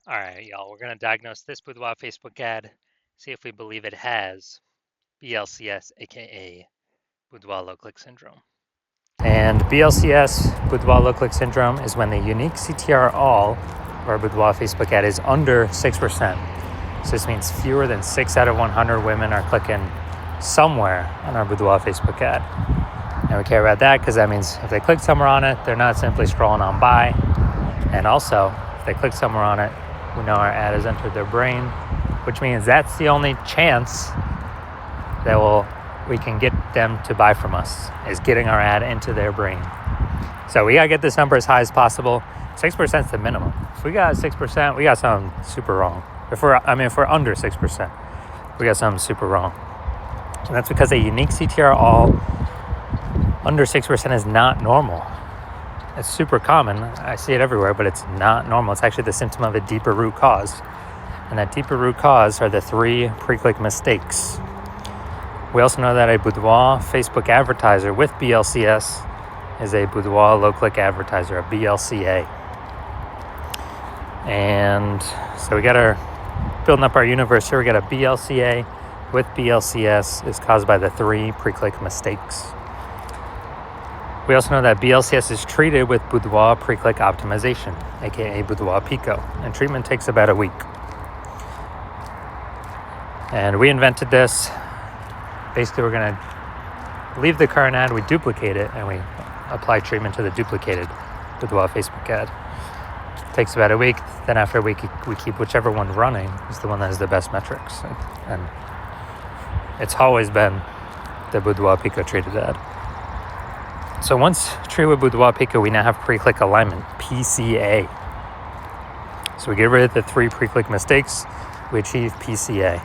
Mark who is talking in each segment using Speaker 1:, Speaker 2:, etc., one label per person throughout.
Speaker 1: All right, y'all, we're going to diagnose this Boudoir Facebook ad, see if we believe it has BLCS, aka Boudoir low click syndrome. And BLCS, Boudoir low click syndrome, is when the unique CTR all of our Boudoir Facebook ad is under 6%. So this means fewer than 6 out of 100 women are clicking somewhere on our Boudoir Facebook ad. And we care about that because that means if they click somewhere on it, they're not simply scrolling on by. And also, if they click somewhere on it, we know our ad has entered their brain, which means that's the only chance that we can get them to buy from us, is getting our ad into their brain. So we gotta get this number as high as possible. 6% is the minimum. If we got 6%, we got something super wrong. If we're under 6%, we got something super wrong. And that's because a unique CTR all under 6% is not normal. It's super common. I see it everywhere, but it's not normal. It's actually the symptom of a deeper root cause. And that deeper root cause are the 3 pre-click mistakes. We also know that a Boudoir Facebook advertiser with BLCS is a Boudoir low-click advertiser, a BLCA. And so we got building up our universe here. We got a BLCA with BLCS is caused by the 3 pre-click mistakes. We also know that BLCS is treated with Boudoir pre-click optimization, aka Boudoir Pico, and treatment takes about a week. And we invented this. Basically, we're going to leave the current ad, we duplicate it, and we apply treatment to the duplicated Boudoir Facebook ad. It takes about a week. Then after a week, we keep whichever one running is the one that has the best metrics. And it's always been the Boudoir Pico treated ad. So once treated with Boudoir Pico, we now have pre-click alignment, PCA. So we get rid of the 3 pre-click mistakes, we achieve PCA.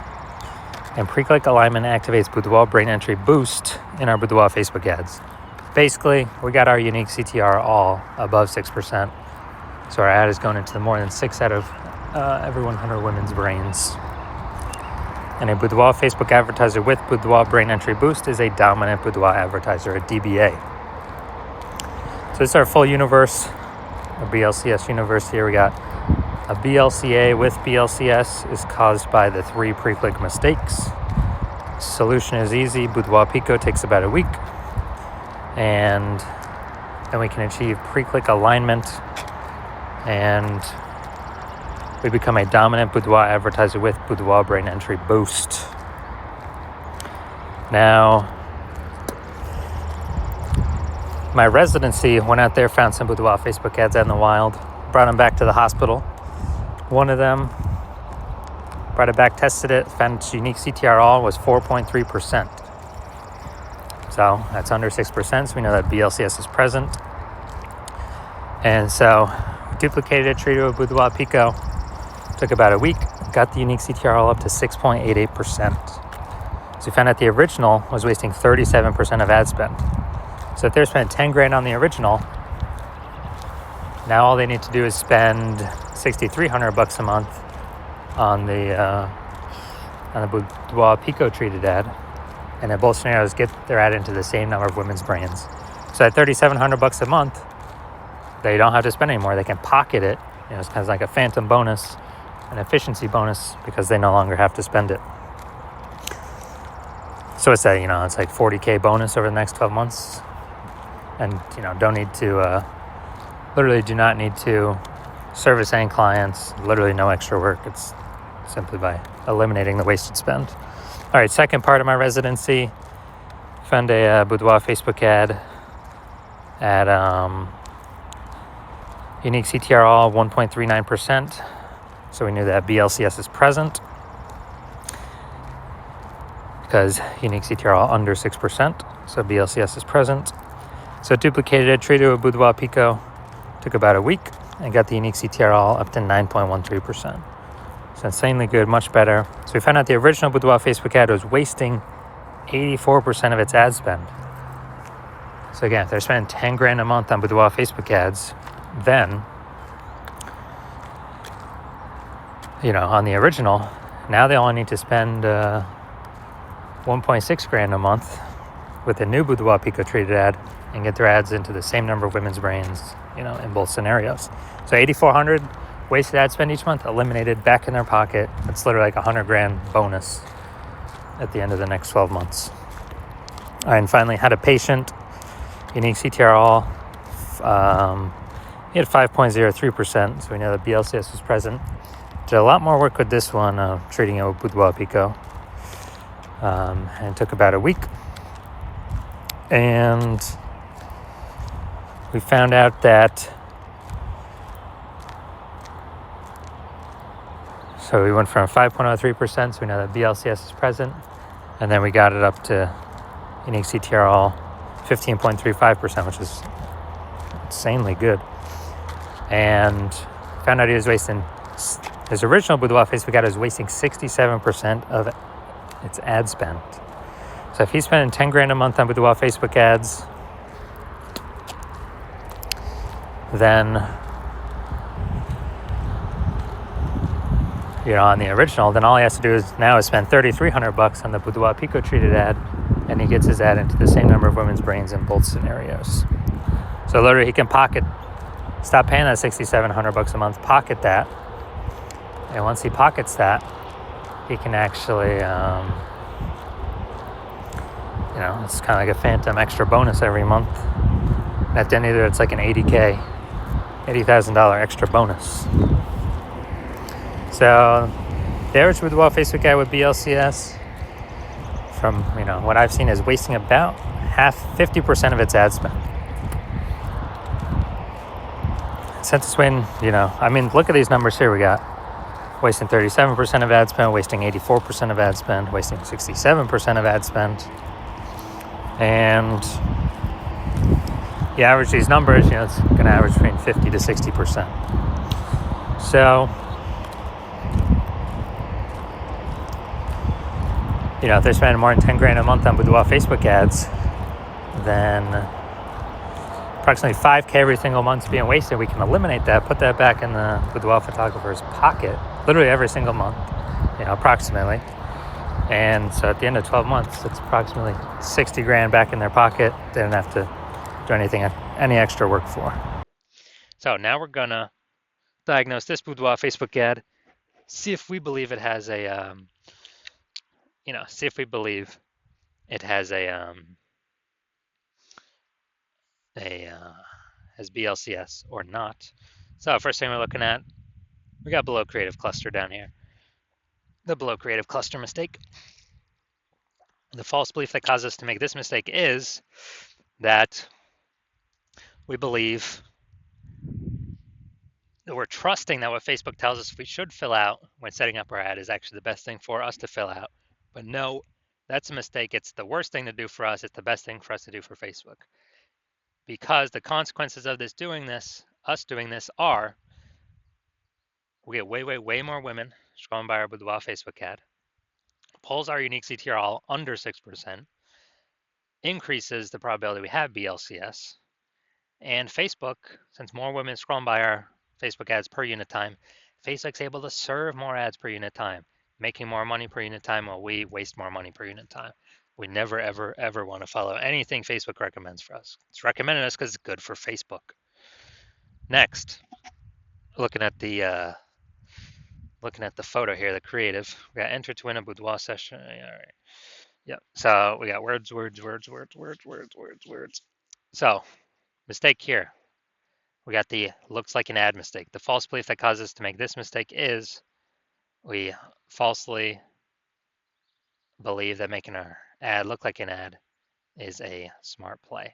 Speaker 1: And pre-click alignment activates Boudoir brain entry boost in our Boudoir Facebook ads. Basically, we got our unique CTR all above 6%. So our ad is going into more than 6 out of every 100 women's brains. And a Boudoir Facebook advertiser with Boudoir brain entry boost is a dominant Boudoir advertiser, a DBA. So this is our full universe, a BLCS universe here. We got a BLCA with BLCS is caused by the 3 pre-click mistakes. Solution is easy. Boudoir Pico takes about a week. And then we can achieve pre-click alignment. And we become a dominant Boudoir advertiser with Boudoir brain entry boost. Now, my residency went out there, found some Boudoir Facebook ads out in the wild, brought them back to the hospital. One of them brought it back, tested it, found its unique CTR all was 4.3%. So that's under 6%, so we know that BLCS is present. And so we duplicated it, treated it with Boudoir Pico, took about a week, got the unique CTR all up to 6.88%. So we found out the original was wasting 37% of ad spend. So if they're spending 10 grand on the original, now all they need to do is spend $6,300 a month on the Boudoir Pico treated ad, and in both scenarios get their ad into the same number of women's brains. So at $3,700 a month, they don't have to spend anymore. They can pocket it. It's kind of like a phantom bonus, an efficiency bonus, because they no longer have to spend it. So it's it's like $40K bonus over the next 12 months. And, don't need to, literally do not need to service any clients, literally no extra work. It's simply by eliminating the wasted spend. All right, second part of my residency, found a Boudoir Facebook ad at unique CTR all 1.39%. So we knew that BLCS is present because unique CTR all under 6%. So BLCS is present. So duplicated it, treated with Boudoir Pico, took about a week, and got the unique CTR all up to 9.13%. So insanely good, much better. So we found out the original Boudoir Facebook ad was wasting 84% of its ad spend. So again, if they're spending 10 grand a month on Boudoir Facebook ads, then, on the original, now they only need to spend 1.6 grand a month with the new Boudoir Pico treated ad and get their ads into the same number of women's brains, in both scenarios. So $8,400 wasted ad spend each month, eliminated, back in their pocket. It's literally like $100,000 bonus at the end of the next 12 months. All right, and finally, had a patient, unique CTRL. He had 5.03%, so we know that BLCS was present. Did a lot more work with this one, treating it with Boudoir Pico. And it took about a week. And we found out that, so we went from 5.03%, so we know that BLCS is present. And then we got it up to unique CTRL 15.35%, which is insanely good. And found out he was wasting, his original Boudoir Facebook ad was wasting 67% of its ad spend. So if he's spending $10,000 a month on Boudoir Facebook ads, then, on the original, then all he has to do now is spend $3,300 on the Boudoir Pico treated ad, and he gets his ad into the same number of women's brains in both scenarios. So literally he can stop paying that $6,700 a month, pocket that, and once he pockets that, he can actually, it's kind of like a phantom extra bonus every month. And at the end of it, it's like an $80,000 extra bonus. So the average Boudoir Facebook ad with BLCS, from what I've seen, is wasting about 50% of its ad spend. Since it's when, look at these numbers here. We got wasting 37% of ad spend, wasting 84% of ad spend, wasting 67% of ad spend. And you average these numbers, it's going to average between 50 to 60%. So, if they're spending more than $10,000 a month on Boudoir Facebook ads, then approximately $5,000 every single month is being wasted. We can eliminate that, put that back in the Boudoir photographer's pocket, literally every single month, approximately. And so at the end of 12 months, it's approximately $60,000 back in their pocket. They don't have to do any extra work for. So now we're gonna diagnose this Boudoir Facebook ad, see if we believe it has a, has BLCS or not. So first thing we're looking at, we got below creative cluster down here. The below creative cluster mistake. The false belief that causes us to make this mistake is that we believe that we're trusting that what Facebook tells us we should fill out when setting up our ad is actually the best thing for us to fill out. But no, that's a mistake. It's the worst thing to do for us. It's the best thing for us to do for Facebook. Because the consequences of us doing this are we get way more women scrolling by our Boudoir Facebook ad, pulls our unique CTRL under 6%, increases the probability we have BLCS, and Facebook, since more women scrolling by our Facebook ads per unit time, Facebook's able to serve more ads per unit time, making more money per unit time while we waste more money per unit time. We never, ever want to follow anything Facebook recommends for us. It's recommended us because it's good for Facebook. Next, looking at the photo here, the creative. We got enter to win a Boudoir session. All right. Yep. So we got words. So mistake here. We got the looks like an ad mistake. The false belief that causes us to make this mistake is we falsely believe that making our ad look like an ad is a smart play.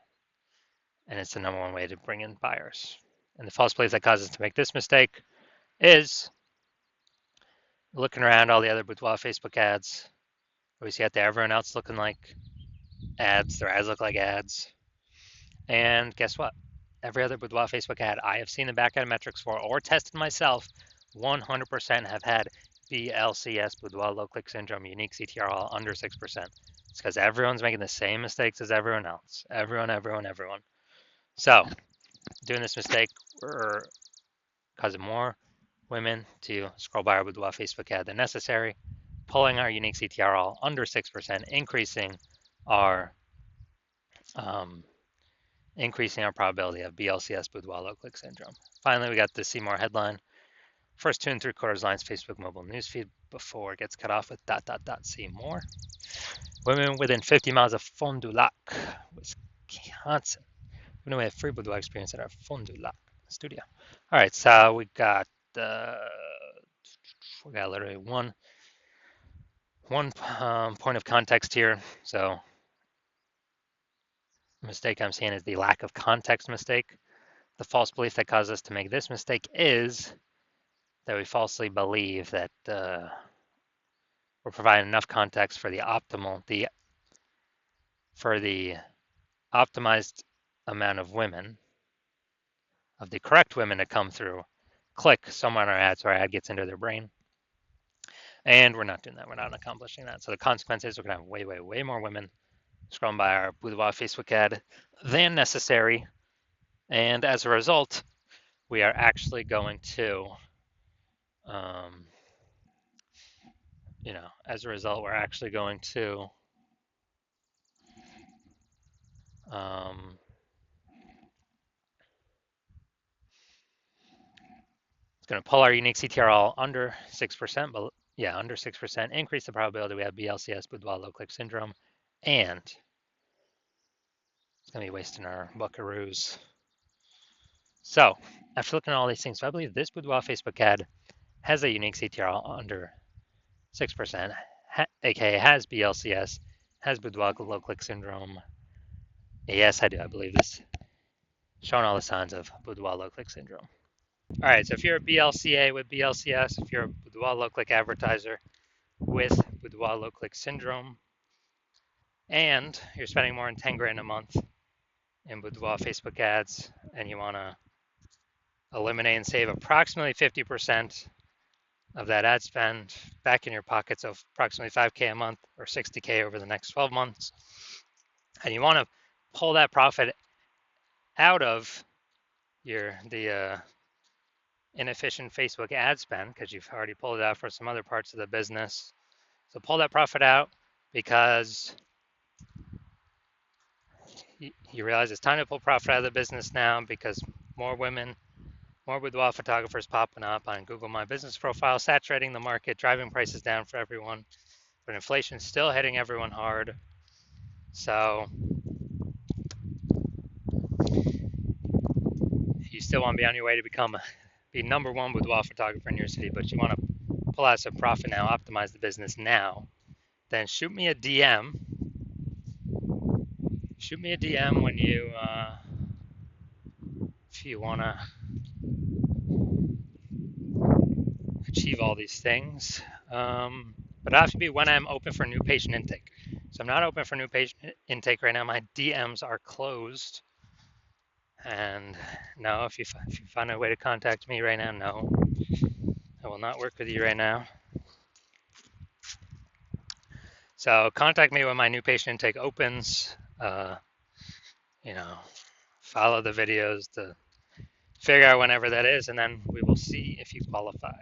Speaker 1: And it's the number one way to bring in buyers. And the false belief that causes us to make this mistake is looking around all the other Boudoir Facebook ads. We see out there everyone else looking like ads. Their ads look like ads. And guess what? Every other Boudoir Facebook ad I have seen the back-end metrics for or tested myself, 100% have had BLCS, Boudoir low click syndrome, unique CTRL under 6%. It's because everyone's making the same mistakes as everyone else. Everyone. So, doing this mistake, we're causing more women to scroll by our Boudoir Facebook ad than necessary, pulling our unique CTRL under 6%, increasing our probability of BLCS, Boudoir low click syndrome. Finally, we got the see more headline. First 2 3/4 lines Facebook mobile newsfeed before it gets cut off with ... See more. Women within 50 miles of Fond du Lac, Wisconsin. We know we have free boudoir experience at our Fond du Lac studio. All right, so we got literally one point of context here. So mistake I'm seeing is the lack of context mistake. The false belief that caused us to make this mistake is that we falsely believe that we're providing enough context for the optimized amount of women, of the correct women to come through, click somewhere on our ad so our ad gets into their brain. And we're not doing that. We're not accomplishing that. So the consequence is we're going to have way, way, way more women scrolling by our Boudoir Facebook ad than necessary. And as a result, we are actually going to, as a result, we're actually going to it's going to pull our unique CTRL under 6%, but yeah, under 6%, increase the probability we have BLCS, Boudoir low click syndrome, and it's going to be wasting our buckaroos. So after looking at all these things, so I believe this Boudoir Facebook ad has a unique CTRL under 6%, aka has BLCS, has Boudoir low click syndrome. Yes, I do. I believe this, showing all the signs of Boudoir low click syndrome. All right, so if you're a BLCA with BLCS, if you're a Boudoir low click advertiser with Boudoir low click syndrome, and you're spending more than 10 grand a month in Boudoir Facebook ads, and you want to eliminate and save approximately 50% of that ad spend back in your pockets of approximately 5K a month or 60K over the next 12 months, and you want to pull that profit out of the inefficient Facebook ad spend because you've already pulled it out for some other parts of the business. So pull that profit out because you realize it's time to pull profit out of the business now because more women, more boudoir photographers popping up on Google My Business profile, saturating the market, driving prices down for everyone, but inflation's still hitting everyone hard. So you still want to be on your way to be number one boudoir photographer in your city, but you want to pull out some profit now, optimize the business now, then shoot me a DM. Shoot me a DM when you, if you want to achieve all these things. But it has to be when I'm open for new patient intake. So I'm not open for new patient intake right now. My DMs are closed. And no, if you find a way to contact me right now, no, I will not work with you right now. So contact me when my new patient intake opens. Follow the videos to figure out whenever that is, and then we will see if you qualify.